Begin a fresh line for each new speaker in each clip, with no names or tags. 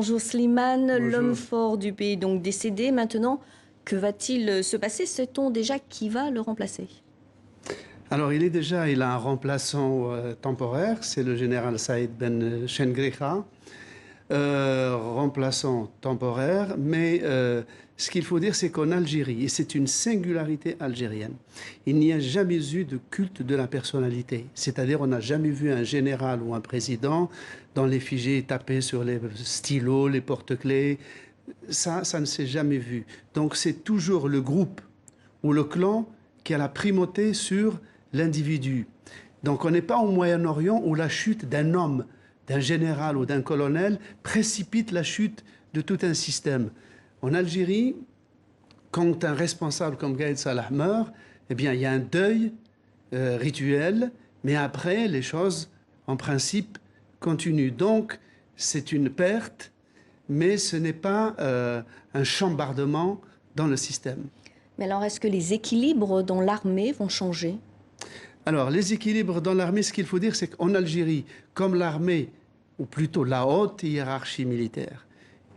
Bonjour Slimane,
Bonjour.
l'homme fort du pays donc décédé. Maintenant, que va-t-il se passer? Sait-on déjà qui va le remplacer?
Alors, il a un remplaçant temporaire, c'est le général Saïd Ben Chengricha, remplaçant temporaire, mais ce qu'il faut dire, c'est qu'en Algérie, et c'est une singularité algérienne, il n'y a jamais eu de culte de la personnalité. C'est-à-dire, on n'a jamais vu un général ou un président dans l'effigie taper sur les stylos, les porte-clés. Ça ne s'est jamais vu. Donc, c'est toujours le groupe ou le clan qui a la primauté sur l'individu. Donc on n'est pas au Moyen-Orient où la chute d'un homme, d'un général ou d'un colonel précipite la chute de tout un système. En Algérie, quand un responsable comme Gaïd Salah meurt, eh bien, il y a un deuil rituel, mais après, les choses, en principe, continuent. Donc, c'est une perte, mais ce n'est pas un chambardement dans le système.
Mais alors, est-ce que les équilibres dans l'armée vont changer?
Alors, les équilibres dans l'armée, ce qu'il faut dire, c'est qu'en Algérie, comme l'armée, ou plutôt la haute hiérarchie militaire,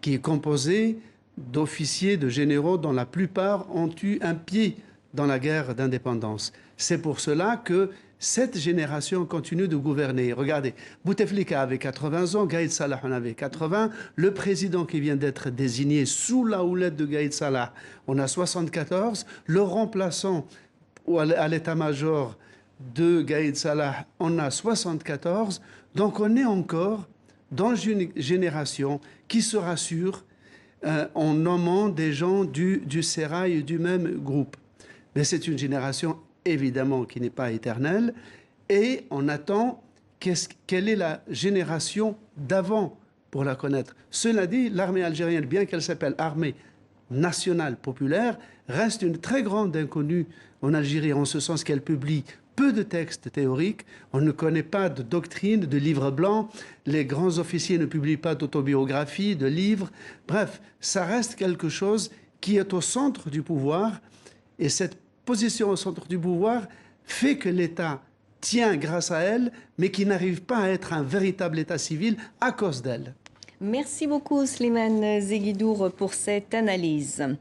qui est composée d'officiers, de généraux, dont la plupart ont eu un pied dans la guerre d'indépendance. C'est pour cela que cette génération continue de gouverner. Regardez, Bouteflika avait 80 ans, Gaïd Salah en avait 80. Le président qui vient d'être désigné sous la houlette de Gaïd Salah en a 74. Le remplaçant à l'état-major de Gaïd Salah en a 74. Donc on est encore dans une génération qui se rassure en nommant des gens du sérail du même groupe. Mais c'est une génération évidemment qui n'est pas éternelle et on attend quelle est la génération d'avant pour la connaître. Cela dit, l'armée algérienne, bien qu'elle s'appelle armée nationale populaire, reste une très grande inconnue en Algérie, en ce sens qu'elle publie peu de textes théoriques, on ne connaît pas de doctrine, de livres blancs, les grands officiers ne publient pas d'autobiographies, de livres. Bref, ça reste quelque chose qui est au centre du pouvoir et cette position au centre du pouvoir fait que l'État tient grâce à elle, mais qui n'arrive pas à être un véritable État civil à cause d'elle.
Merci beaucoup Slimane Zeguidour pour cette analyse.